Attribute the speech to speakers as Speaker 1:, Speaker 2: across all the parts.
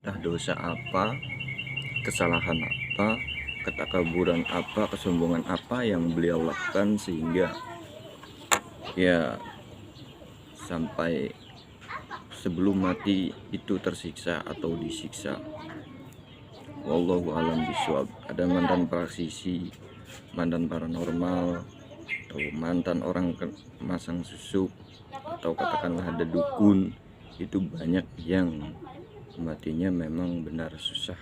Speaker 1: Entah dosa apa, kesalahan apa, ketakaburan apa, kesombongan apa yang beliau lakukan sehingga ya sampai sebelum mati itu tersiksa atau disiksa. Wallahu alam bishawab. Ada mantan praktisi, mantan paranormal, atau mantan orang masang susuk, atau katakanlah ada dukun. Itu banyak yang matinya memang benar susah,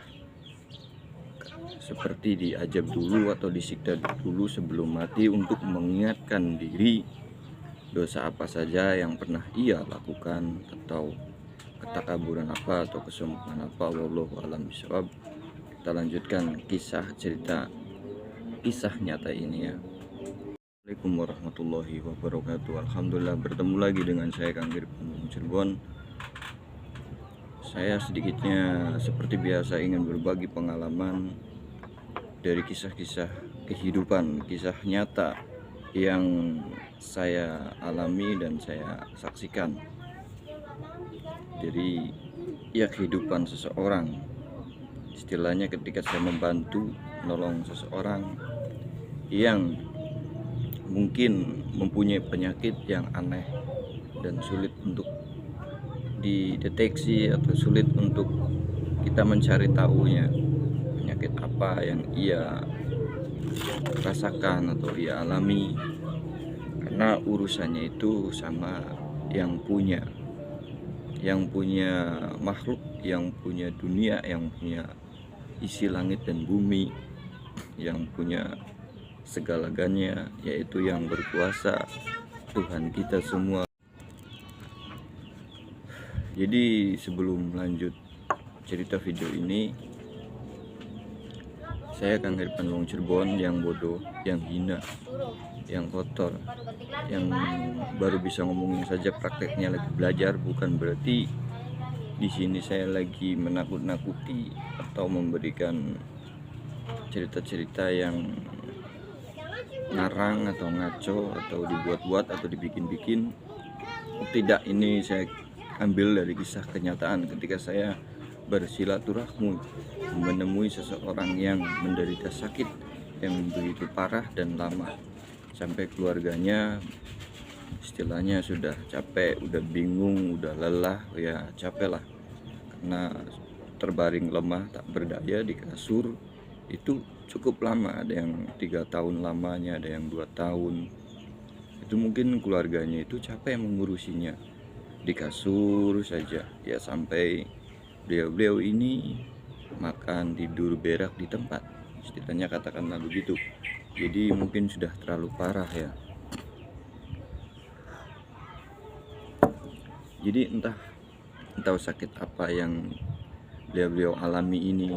Speaker 1: seperti diajab dulu atau disiksa dulu sebelum mati untuk mengingatkan diri dosa apa saja yang pernah ia lakukan atau ketakaburan apa atau kesombongan apa. Wallahu alam bishawab. Kita lanjutkan kisah nyata ini ya. Assalamualaikum warahmatullahi wabarakatuh. Alhamdulillah bertemu lagi dengan saya Kang Irfan Cirebon. Saya sedikitnya seperti biasa ingin berbagi pengalaman dari kisah-kisah kehidupan, kisah nyata yang saya alami dan saya saksikan. Jadi ya kehidupan seseorang, istilahnya ketika saya membantu menolong seseorang yang mungkin mempunyai penyakit yang aneh dan sulit untuk dideteksi atau sulit untuk kita mencari tahunya, penyakit apa yang ia rasakan atau ia alami, karena urusannya itu sama yang punya makhluk, yang punya dunia, yang punya isi langit dan bumi, yang punya segala-galanya, yaitu yang berkuasa, Tuhan kita semua. Jadi sebelum lanjut cerita video ini, saya Kang Irfan Cirebon yang bodoh, yang hina, yang kotor, yang baru bisa ngomongin saja prakteknya lagi belajar, bukan berarti di sini saya lagi menakut-nakuti atau memberikan cerita-cerita yang ngarang atau ngaco atau dibuat-buat atau dibikin-bikin. Tidak, ini saya ambil dari kisah kenyataan ketika saya bersilaturahmi menemui seseorang yang menderita sakit yang begitu parah dan lama, sampai keluarganya istilahnya sudah capek, udah bingung, udah lelah, ya capek lah, karena terbaring lemah tak berdaya di kasur itu cukup lama. Ada yang 3 tahun lamanya, ada yang 2 tahun. Itu mungkin keluarganya itu capek mengurusinya di kasur saja, ya sampai beliau ini makan, tidur, berak di tempat, istilahnya katakanlah begitu. Jadi mungkin sudah terlalu parah ya. Jadi entah sakit apa yang beliau alami ini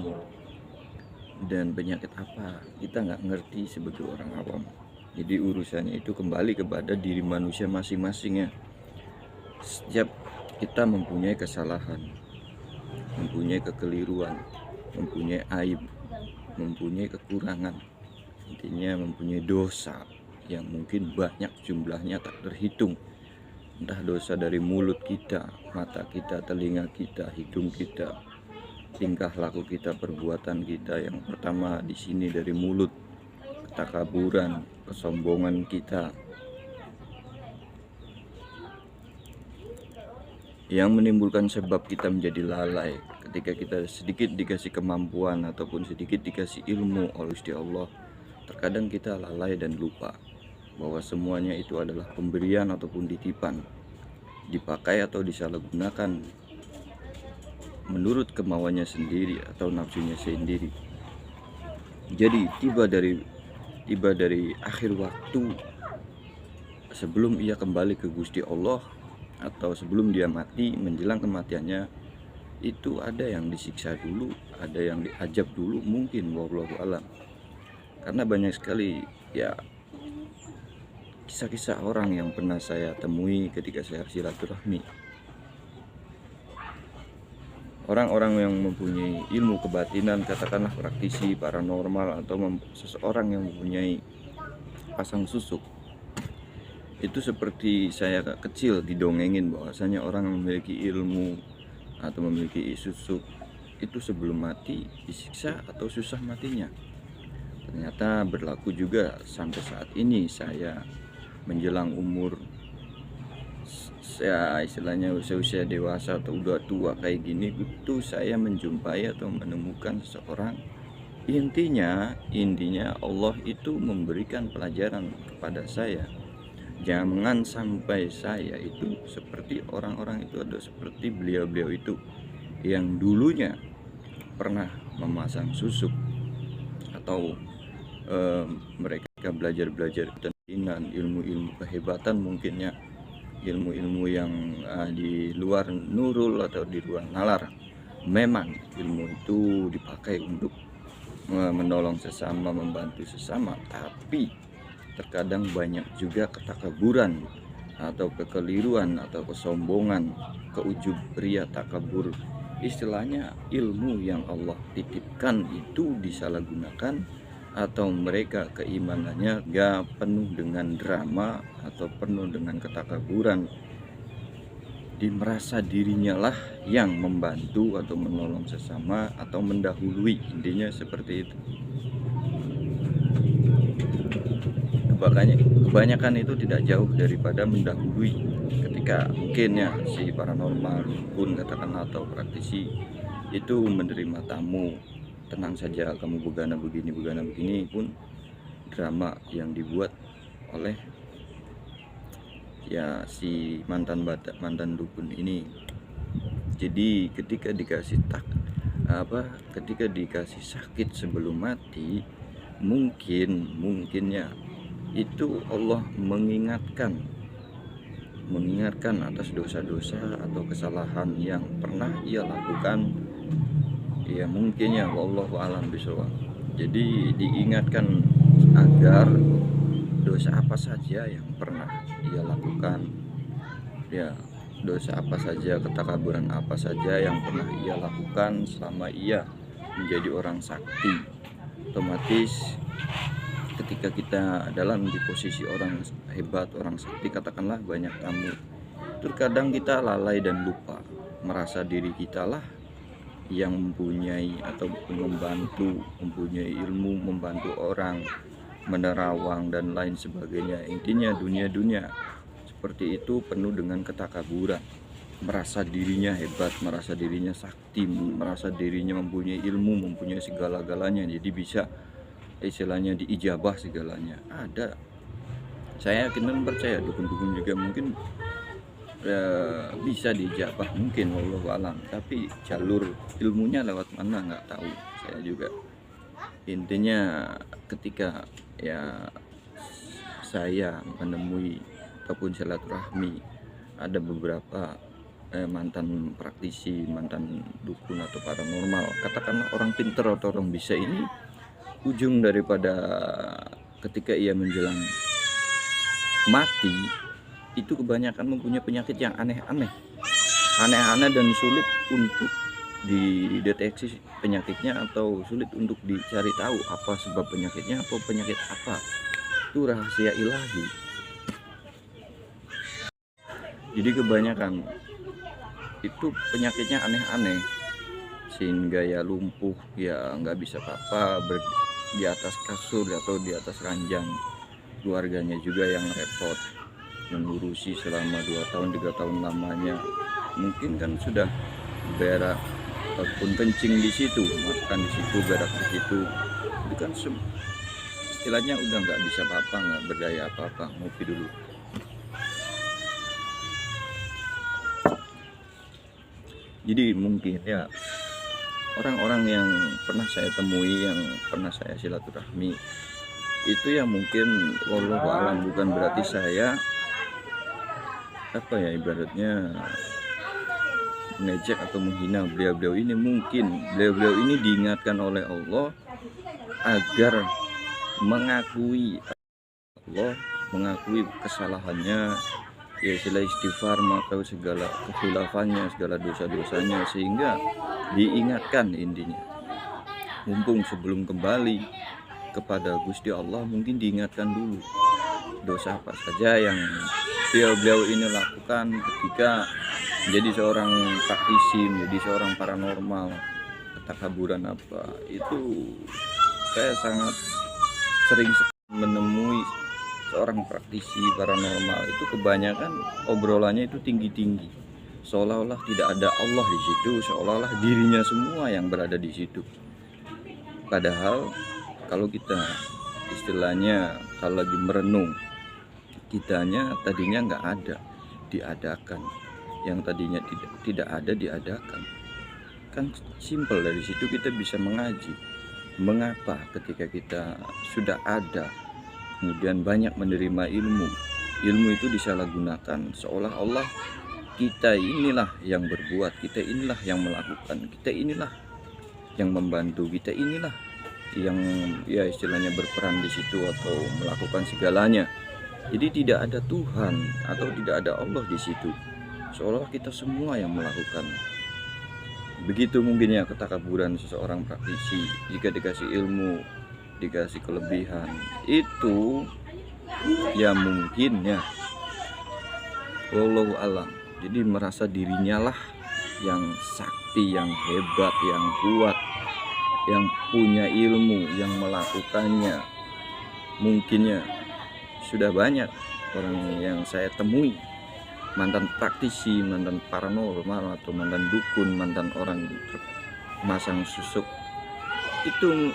Speaker 1: dan penyakit apa, kita nggak ngerti sebagai orang awam. Jadi urusannya itu kembali kepada diri manusia masing-masing ya. Setiap kita mempunyai kesalahan, mempunyai kekeliruan, mempunyai aib, mempunyai kekurangan, intinya mempunyai dosa yang mungkin banyak jumlahnya tak terhitung. Entah dosa dari mulut kita, mata kita, telinga kita, hidung kita, tingkah laku kita, perbuatan kita. Yang pertama di sini dari mulut, ketakaburan, kesombongan kita, yang menimbulkan sebab kita menjadi lalai ketika kita sedikit dikasih kemampuan ataupun sedikit dikasih ilmu oleh Gusti Allah. Terkadang kita lalai dan lupa bahwa semuanya itu adalah pemberian ataupun titipan, dipakai atau disalahgunakan menurut kemauannya sendiri atau nafsunya sendiri. Jadi tiba dari akhir waktu, sebelum ia kembali ke Gusti Allah atau sebelum dia mati, menjelang kematiannya itu ada yang disiksa dulu, ada yang diajab dulu mungkin, wallahu alam. Karena banyak sekali ya kisah-kisah orang yang pernah saya temui ketika saya silaturahmi. Orang-orang yang mempunyai ilmu kebatinan, katakanlah praktisi paranormal atau seseorang yang mempunyai pasang susuk, itu seperti saya kecil didongengin bahwasanya orang yang memiliki ilmu atau memiliki susuk itu sebelum mati disiksa atau susah matinya. Ternyata berlaku juga sampai saat ini saya menjelang umur saya istilahnya usia dewasa atau udah tua kayak gini, itu saya menjumpai atau menemukan seseorang. Intinya Allah itu memberikan pelajaran kepada saya. Jangan sampai saya itu seperti orang-orang itu, ada seperti beliau-beliau itu yang dulunya pernah memasang susuk atau mereka belajar dan ilmu-ilmu kehebatan, mungkinnya ilmu-ilmu yang di luar nurul atau di luar nalar. Memang ilmu itu dipakai untuk menolong sesama, membantu sesama, tapi terkadang banyak juga ketakaburan atau kekeliruan atau kesombongan, keujub ria, takabur. Istilahnya ilmu yang Allah titipkan itu disalahgunakan, atau mereka keimanannya gak penuh dengan drama atau penuh dengan ketakaburan, merasa dirinya lah yang membantu atau menolong sesama atau mendahului, intinya seperti itu. Kebanyakan itu tidak jauh daripada mendahului, ketika mungkinnya si paranormal pun katakanlah atau praktisi itu menerima tamu, tenang saja kamu begana begini pun drama yang dibuat oleh ya si mantan dukun ini. Jadi ketika dikasih sakit sebelum mati, mungkinnya itu Allah mengingatkan atas dosa-dosa atau kesalahan yang pernah ia lakukan. Ya mungkinnya, wallahu a'lam bishawab. Jadi diingatkan agar dosa apa saja yang pernah ia lakukan, ya dosa apa saja, ketakaburan apa saja yang pernah ia lakukan selama ia menjadi orang sakti. Otomatis ketika kita dalam di posisi orang hebat, orang sakti, katakanlah banyak tamu, terkadang kita lalai dan lupa, merasa diri kita lah yang mempunyai atau mempunyai ilmu, membantu orang, menerawang dan lain sebagainya. Intinya dunia seperti itu penuh dengan ketakaburan, merasa dirinya hebat, merasa dirinya sakti, merasa dirinya mempunyai ilmu, mempunyai segala-galanya, jadi bisa istilahnya diijabah segalanya. Ada, saya yakin dan percaya dukun-dukun juga mungkin bisa diijabah, mungkin wallahu alam, tapi jalur ilmunya lewat mana nggak tahu saya juga. Intinya ketika ya saya menemui ataupun silaturahmi ada beberapa mantan praktisi, mantan dukun atau paranormal, katakanlah orang pinter atau orang bisa ini, ujung daripada ketika ia menjelang mati itu kebanyakan mempunyai penyakit yang aneh-aneh dan sulit untuk dideteksi penyakitnya, atau sulit untuk dicari tahu apa sebab penyakitnya atau penyakit apa. Itu rahasia ilahi. Jadi kebanyakan itu penyakitnya aneh-aneh, sehingga ya lumpuh, ya nggak bisa apa-apa, di atas kasur atau di atas ranjang. Keluarganya juga yang repot mengurusi selama 2 tahun 3 tahun lamanya, mungkin kan sudah berak ataupun kencing di situ, makan di situ, berak di situ, itu kan istilahnya udah nggak bisa apa-apa, nggak berdaya apa-apa. Ngopi dulu. Jadi mungkin ya orang-orang yang pernah saya temui, yang pernah saya silaturahmi itu ya mungkin wallahu alam, bukan berarti saya ibaratnya mengejek atau menghina beliau-beliau ini. Mungkin beliau-beliau ini diingatkan oleh Allah agar mengakui kesalahannya, ya istilah istighfar, maka segala kekhilaafannya, segala dosa-dosanya, sehingga diingatkan. Intinya mumpung sebelum kembali kepada Gusti Allah, mungkin diingatkan dulu dosa apa saja yang beliau ini lakukan ketika menjadi seorang praktisi, menjadi seorang paranormal, ketakaburan apa, itu saya sangat sering menemui seorang praktisi paranormal itu kebanyakan obrolannya itu tinggi-tinggi, seolah-olah tidak ada Allah di situ, seolah-olah dirinya semua yang berada di situ. Padahal kalau kita istilahnya kalau lagi merenung, kitanya tadinya nggak ada, diadakan. Yang tadinya tidak ada, diadakan. Kan simpel, dari situ kita bisa mengaji. Mengapa ketika kita sudah ada, kemudian banyak menerima ilmu itu disalahgunakan, seolah-olah kita inilah yang berbuat, kita inilah yang melakukan, kita inilah yang membantu, kita inilah yang ya istilahnya berperan di situ atau melakukan segalanya. Jadi tidak ada Tuhan atau tidak ada Allah di situ, seolah kita semua yang melakukan. Begitu mungkin ya ketakaburan seseorang praktisi. Jika dikasih ilmu, dikasih kelebihan, itu ya mungkin ya wallahu alam, jadi merasa dirinya lah yang sakti, yang hebat, yang kuat, yang punya ilmu, yang melakukannya. Mungkinnya sudah banyak orang yang saya temui, mantan praktisi, mantan paranormal atau mantan dukun, mantan orang masang susuk, itu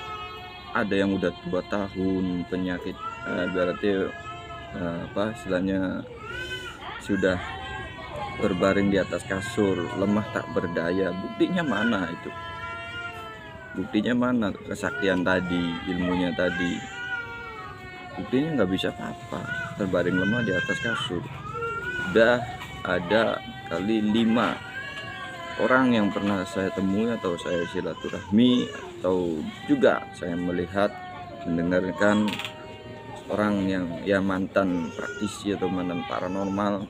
Speaker 1: ada yang udah 2 tahun penyakit, berarti istilahnya sudah berbaring di atas kasur, lemah tak berdaya. Buktinya mana itu? Buktinya mana kesaktian tadi, ilmunya tadi? Buktinya nggak bisa apa-apa, terbaring lemah di atas kasur. Udah ada kali 5 orang yang pernah saya temui atau saya silaturahmi, atau juga saya melihat, mendengarkan orang yang ya mantan praktisi atau mantan paranormal,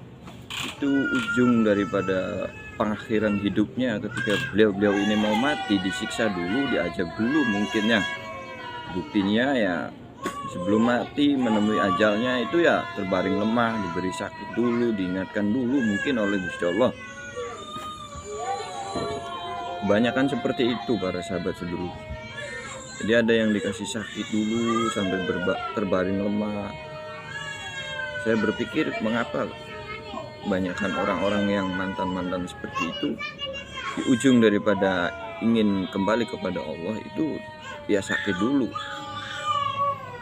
Speaker 1: itu ujung daripada pengakhiran hidupnya ketika beliau ini mau mati, disiksa dulu, diajab dulu mungkinnya. Buktinya ya sebelum mati menemui ajalnya itu ya terbaring lemah, diberi sakit dulu, diingatkan dulu mungkin oleh Gusti Allah. Kebanyakan seperti itu para sahabat sedulur. Jadi ada yang dikasih sakit dulu sampai terbaring lemah. Saya berpikir mengapa kebanyakan orang-orang yang mantan-mantan seperti itu di ujung daripada ingin kembali kepada Allah itu ya sakit dulu.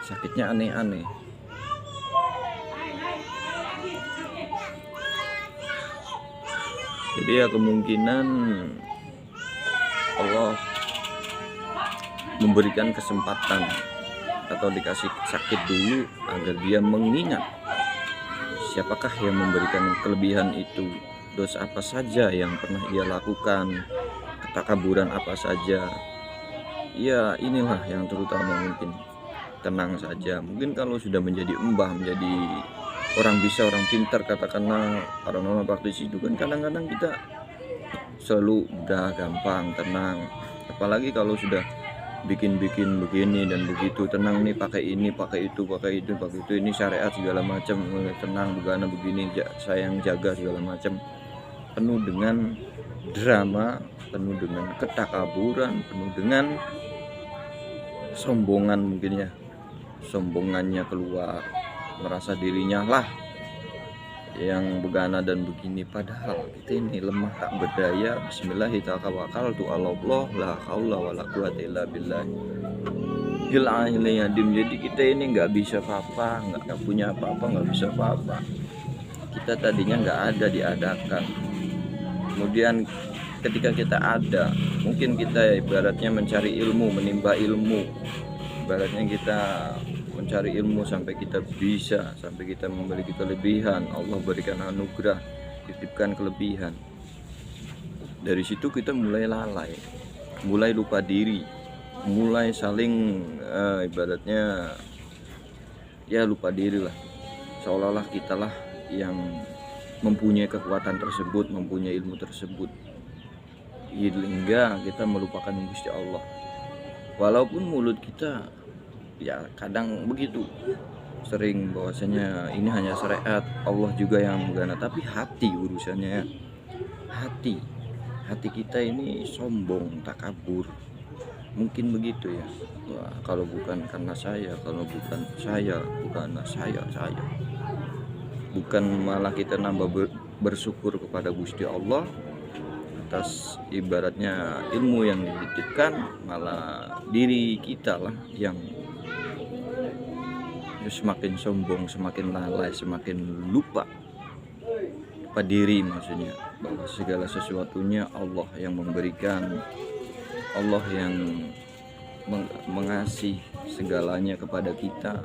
Speaker 1: Sakitnya aneh-aneh. Jadi ya kemungkinan Allah memberikan kesempatan atau dikasih sakit dulu agar dia mengingat siapakah yang memberikan kelebihan itu, dosa apa saja yang pernah ia lakukan, ketakaburan apa saja. Ya inilah yang terutama mungkin. Tenang saja. Mungkin kalau sudah menjadi mbah, menjadi orang bisa, orang pintar, katakanlah paranormal praktisi itu kan kadang-kadang kita selalu udah gampang, tenang. Apalagi kalau sudah bikin-bikin begini dan begitu, tenang nih, pakai ini, pakai itu, pakai itu, pakai itu, ini syariat segala macam, tenang, begana begini, sayang jaga segala macam. Penuh dengan drama, penuh dengan ketakaburan, penuh dengan sombongan mungkin ya. Sombongannya keluar, merasa dirinya lah yang begana dan begini, padahal kita ini lemah tak berdaya. Bismillahirrahmanirrahim, Allah la haula wala quwata illa billah. Jadi kita ini nggak bisa apa-apa, nggak punya apa-apa, nggak bisa apa-apa. Kita tadinya nggak ada, diadakan. Kemudian ketika kita ada, mungkin kita ibaratnya mencari ilmu, menimba ilmu. Ibaratnya kita mencari ilmu sampai kita bisa, sampai kita memiliki kelebihan, Allah berikan anugerah, titipkan kelebihan. Dari situ kita mulai lalai, mulai lupa diri, mulai saling ibaratnya ya lupa diri lah, seolah-olah kita lah yang mempunyai kekuatan tersebut, mempunyai ilmu tersebut, hingga kita melupakan Gusti Allah. Walaupun mulut kita ya kadang begitu sering bahwasanya ini hanya syariat, Allah juga yang menggana, tapi hati urusannya ya. Hati kita ini sombong, takabur, Mungkin begitu ya. Wah, kalau bukan karena saya, kalau bukan saya, bukanlah saya. Bukan malah kita nambah bersyukur kepada Gusti Allah atas ibaratnya ilmu yang dititipkan, malah diri kita lah yang semakin sombong, semakin lalai, semakin lupa pada diri, maksudnya bahwa segala sesuatunya Allah yang memberikan, Allah yang mengasih segalanya kepada kita.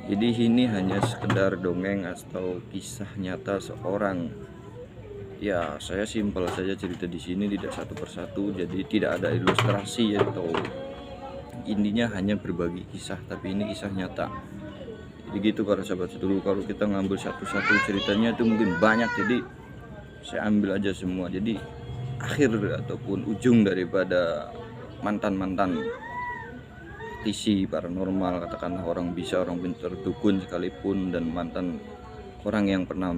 Speaker 1: Jadi ini hanya sekedar dongeng atau kisah nyata seorang. Ya, saya simpel saja cerita di sini, tidak satu persatu, jadi tidak ada ilustrasi atau intinya hanya berbagi kisah, tapi ini kisah nyata. Jadi gitu para sahabat dulu, kalau kita ngambil satu-satu ceritanya itu mungkin banyak, jadi saya ambil aja semua. Jadi akhir ataupun ujung daripada mantan-mantan praktisi paranormal, katakanlah orang bisa, orang pintar, dukun sekalipun, dan mantan orang yang pernah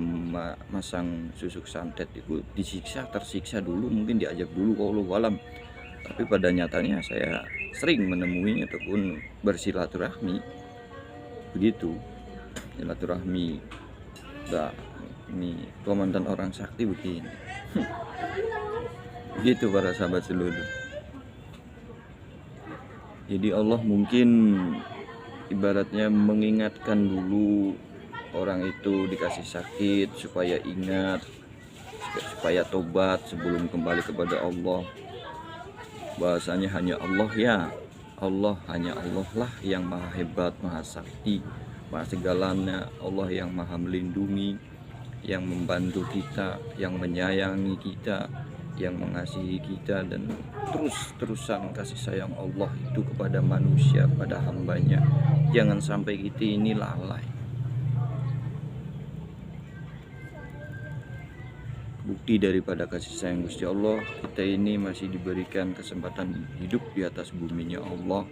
Speaker 1: masang susuk santet itu disiksa, tersiksa dulu, mungkin diajak dulu kalau alam. Tapi pada nyatanya saya sering menemui ataupun bersilaturahmi begitu, silaturahmi. Nah, ini komandan orang sakti begini. Gitu para sahabat seluruh. Jadi Allah mungkin ibaratnya mengingatkan dulu orang itu dikasih sakit supaya ingat, supaya tobat sebelum kembali kepada Allah. Bahasanya hanya Allah ya, Allah hanya Allah lah yang maha hebat, maha sakti, maha segalanya. Allah yang maha melindungi, yang membantu kita, yang menyayangi kita, yang mengasihi kita, dan terus-terusan kasih sayang Allah itu kepada manusia, pada hambanya. Jangan sampai kita ini lalai. Bukti daripada kasih sayang Gusti Allah, kita ini masih diberikan kesempatan hidup di atas buminya Allah.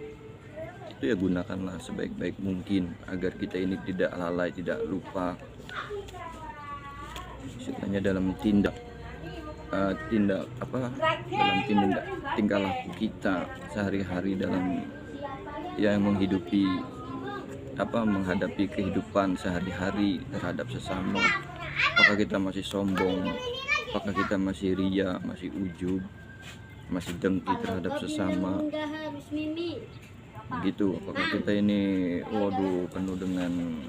Speaker 1: Itu ya, gunakanlah sebaik-baik mungkin agar kita ini tidak lalai, tidak lupa. Istilahnya dalam dalam tingkah laku kita sehari-hari, dalam yang menghadapi kehidupan sehari-hari terhadap sesama. Apakah kita masih sombong, apakah kita masih ria, masih ujub, masih dengki terhadap sesama begitu? Apakah kita ini penuh dengan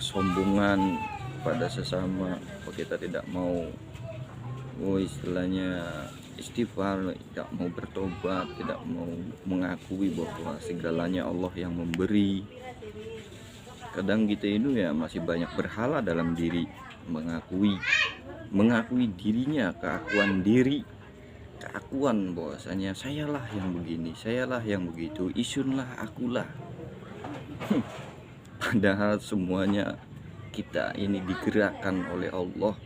Speaker 1: kesombongan pada sesama? Apakah kita tidak mau istilahnya istighfar, tidak mau bertobat, tidak mau mengakui bahwa segalanya Allah yang memberi? Kadang kita itu ya masih banyak berhala dalam diri, mengakui dirinya, keakuan diri, keakuan bahwasanya sayalah yang begini, sayalah yang begitu, isunlah, akulah. Padahal semuanya kita ini digerakkan oleh Allah.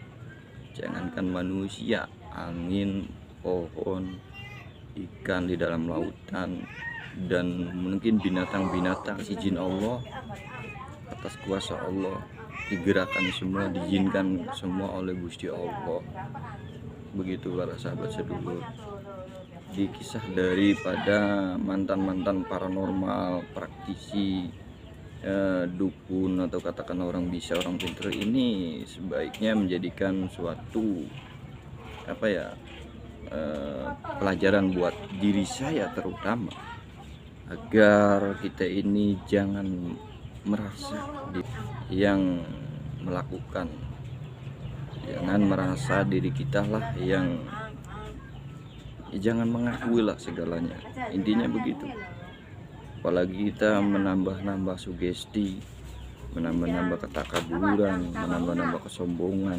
Speaker 1: Jangankan manusia, angin, pohon, ikan di dalam lautan, dan mungkin binatang-binatang, izin Allah, atas kuasa Allah, digerakkan semua, diizinkan semua oleh Gusti Allah. Begitu para sahabat sedulur. Di kisah daripada mantan-mantan paranormal, praktisi, dukun, atau katakan orang bisa, orang pintar ini sebaiknya menjadikan suatu pelajaran buat diri saya terutama, agar kita ini jangan merasa yang melakukan, jangan merasa diri kita lah yang jangan mengakui lah segalanya, intinya begitu. Apalagi kita menambah-nambah sugesti, menambah-nambah ketakaburan, menambah-nambah kesombongan.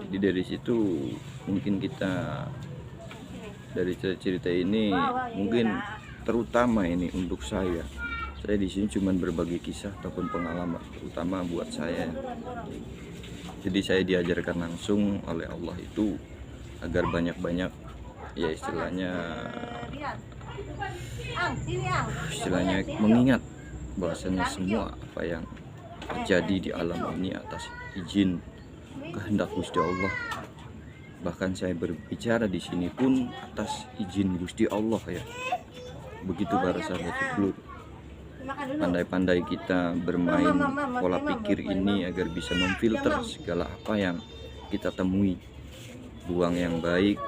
Speaker 1: Jadi dari situ mungkin kita, dari cerita ini mungkin terutama ini untuk saya di sini cuma berbagi kisah ataupun pengalaman, terutama buat saya. Jadi saya diajarkan langsung oleh Allah itu agar banyak-banyak ya istilahnya mengingat bahwasanya semua apa yang terjadi di alam ini atas izin kehendak Gusti Allah. Bahkan saya berbicara di sini pun atas izin Gusti Allah ya. Begitu para sahabat sedulur. Pandai-pandai kita bermain pola pikir ini agar bisa memfilter segala apa yang kita temui. Buang yang baik,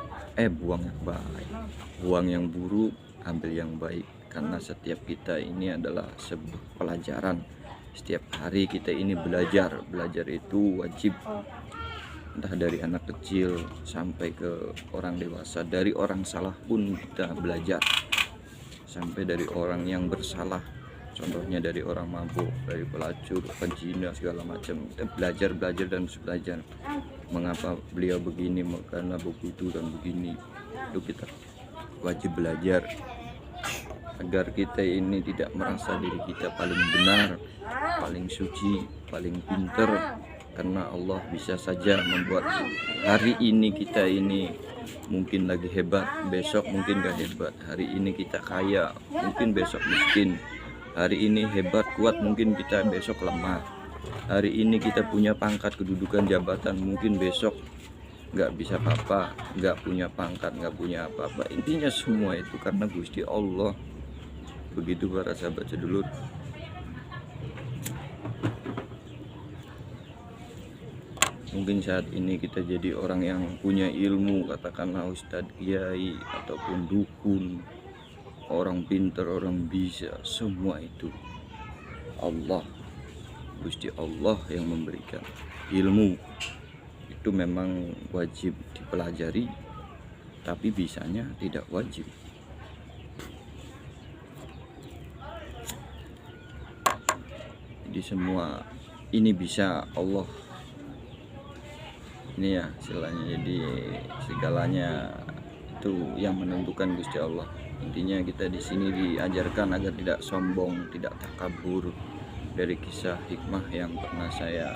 Speaker 1: buang yang buruk, ambil yang baik. Karena setiap kita ini adalah sebuah pelajaran. Setiap hari kita ini belajar itu wajib. Entah dari anak kecil sampai ke orang dewasa. Dari orang salah pun kita belajar. Sampai dari orang yang bersalah, contohnya dari orang mabuk, dari pelacur, penzina, segala macam. Kita belajar dan belajar. Mengapa beliau begini, karena begitu dan begini. Itu kita wajib belajar agar kita ini tidak merasa diri kita paling benar, paling suci, paling pinter. Karena Allah bisa saja membuat hari ini kita ini mungkin lagi hebat, besok mungkin gak hebat. Hari ini kita kaya, mungkin besok miskin. Hari ini hebat, kuat, mungkin kita besok lemah. Hari ini kita punya pangkat, kedudukan, jabatan, mungkin besok gak bisa apa-apa, gak punya pangkat, gak punya apa-apa. Intinya semua itu karena Gusti Allah. Begitu para sahabat sedulur. Mungkin saat ini kita jadi orang yang punya ilmu, katakanlah ustadz, kiai, ataupun dukun, orang pintar, orang bisa, semua itu Allah, Gusti Allah yang memberikan. Ilmu itu memang wajib dipelajari, tapi bisanya tidak wajib. Jadi semua ini bisa Allah, ini ya istilahnya. Jadi segalanya itu yang menentukan Gusti Allah. Intinya kita di sini diajarkan agar tidak sombong, tidak takabur. Dari kisah hikmah yang pernah saya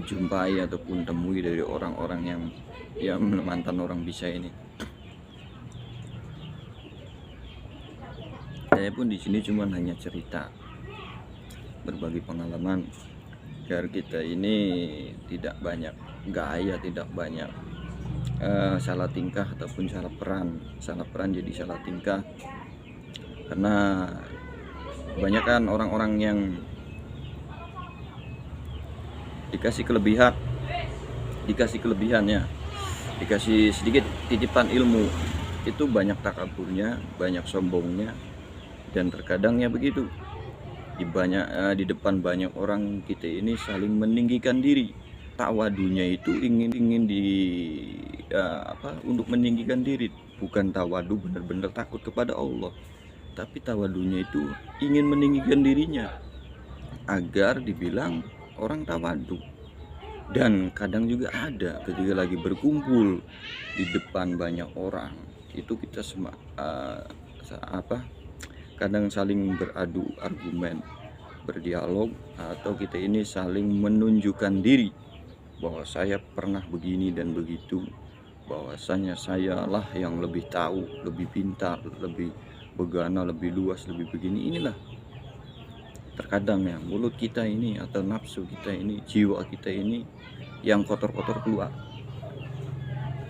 Speaker 1: jumpai ataupun temui dari orang-orang yang mantan orang bisa ini. Saya pun di sini cuma hanya cerita, berbagi pengalaman agar kita ini tidak banyak gaya, tidak banyak salah tingkah ataupun salah peran jadi salah tingkah. Karena kebanyakan orang-orang yang dikasih kelebihannya, dikasih sedikit titipan ilmu, itu banyak takaburnya, banyak sombongnya, dan terkadang ya begitu. Di depan banyak orang kita ini saling meninggikan diri. Tawadunya itu ingin untuk meninggikan diri, bukan tawadu benar-benar takut kepada Allah, tapi tawadunya itu ingin meninggikan dirinya agar dibilang orang tawadu. Dan kadang juga ada ketika lagi berkumpul di depan banyak orang itu kita kadang saling beradu argumen, berdialog, atau kita ini saling menunjukkan diri bahwa saya pernah begini dan begitu, bahwasanya sayalah yang lebih tahu, lebih pintar, lebih begana, lebih luas, lebih begini. Inilah terkadang ya mulut kita ini atau nafsu kita ini, jiwa kita ini yang kotor-kotor keluar.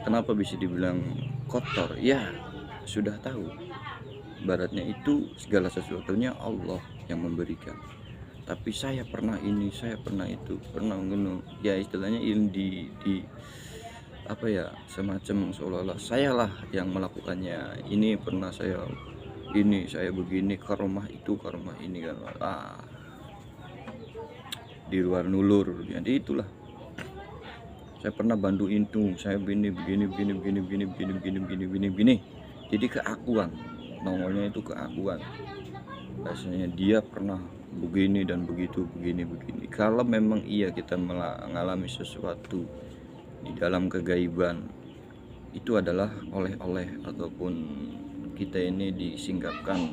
Speaker 1: Kenapa bisa dibilang kotor? Ya sudah tahu, ibaratnya itu segala sesuatunya Allah yang memberikan. Tapi saya pernah ini, saya pernah itu, pernah ya istilahnya ini semacam seolah-olah sayalah yang melakukannya. Ini pernah saya begini, karomah itu, karomah ini kan. Di luar nulur. Jadi itulah, saya pernah bantu itu, saya begini. Jadi keakuan, nongolnya itu keakuan. Rasanya dia pernah begini dan begitu, begini. Kalau memang iya kita mengalami sesuatu di dalam kegaiban, itu adalah oleh-oleh ataupun kita ini disingkapkan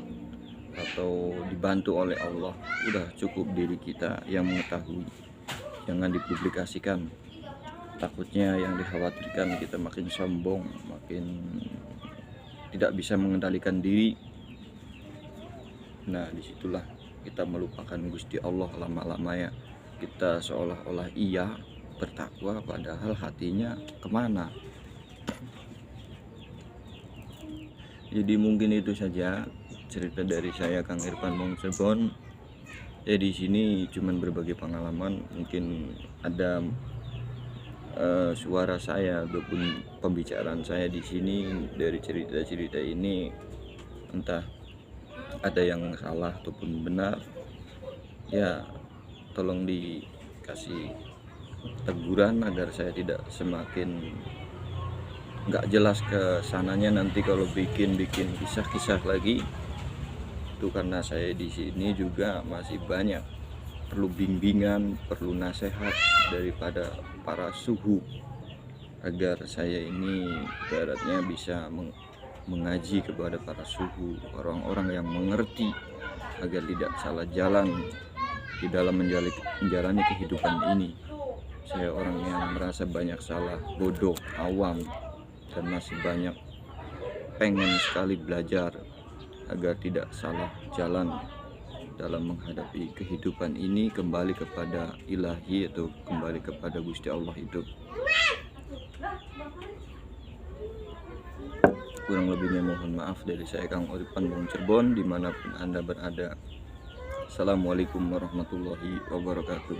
Speaker 1: atau dibantu oleh Allah. Udah cukup diri kita yang mengetahui, jangan dipublikasikan. Takutnya yang dikhawatirkan kita makin sombong, makin tidak bisa mengendalikan diri. Nah disitulah kita melupakan Gusti Allah lama-lamanya. Kita seolah-olah iya, bertakwa padahal hatinya kemana. Jadi mungkin itu saja cerita dari saya, Kang Irfan Wong Cirebon. Ya di sini cuman berbagi pengalaman, mungkin ada suara saya ataupun pembicaraan saya di sini dari cerita-cerita ini entah ada yang salah ataupun benar, ya tolong dikasih teguran agar saya tidak semakin nggak jelas ke sananya nanti kalau bikin kisah-kisah lagi. Itu karena saya di sini juga masih banyak perlu bimbingan, perlu nasihat daripada para suhu agar saya ini ibaratnya bisa mengaji kepada para suhu, orang-orang yang mengerti agar tidak salah jalan di dalam menjalani kehidupan ini. Saya orang yang merasa banyak salah, bodoh, awam, dan masih banyak pengen sekali belajar agar tidak salah jalan dalam menghadapi kehidupan ini, kembali kepada ilahi atau kembali kepada Gusti Allah itu. Kurang lebihnya mohon maaf dari saya, Kang Irfan Wong Cirebon, dimanapun Anda berada. Assalamualaikum warahmatullahi wabarakatuh.